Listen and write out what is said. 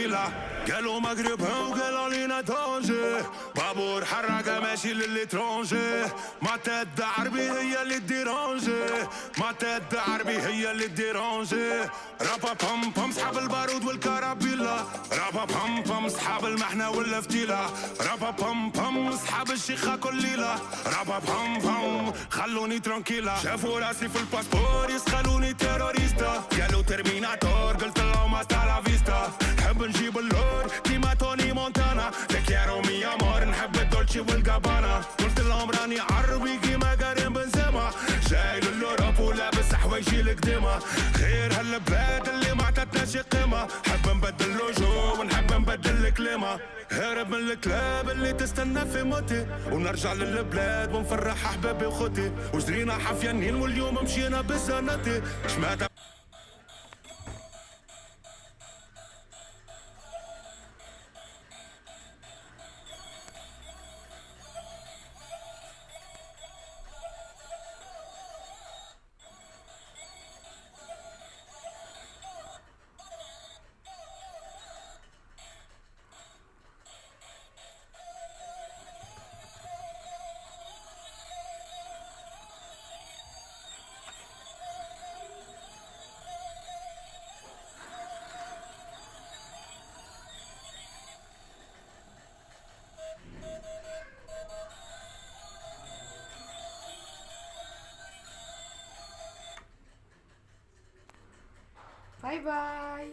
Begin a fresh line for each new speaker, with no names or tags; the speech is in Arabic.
ترانكيلا. قالوا مغربها وقالوا لينا دونجي، بابور حرقة ماشي للإترونجي. ما تد عربي هي اللي ديرونجي، ما تد عربي هي اللي ديرونجي. رابا بام بام صحاب البارود والكرابيلا، رابا بام بام صحاب المحنة والفتيلة، رابا بام بام صحاب الشيخة كل ليلة، رابا بام بام خلوني ترانكيلا. شافوا راسي في الباسبور يسخلوني تيروريستا، قالوا ترميناتور قلت لهم هاستا لا فيستا. نحب نجيب اللور كيما توني مونتانا، تكيارو مي امور نحب الدولتشي والجابانا. قلت لهم راني عربي كيما كريم بنزيما، جاي للأوروب ولابس حوايجي القديمة. غير هالبلاد اللي ما عطاتناش قيمة، حب نبدل لوجو ونحب نبدل الكليمة. هرب من الكلاب اللي تستنى في موتي، ونرجع للبلاد ونفرح احبابي وخوتي. وجرينا حفيانين واليوم مشينا بزناتي. شماتة
باي باي.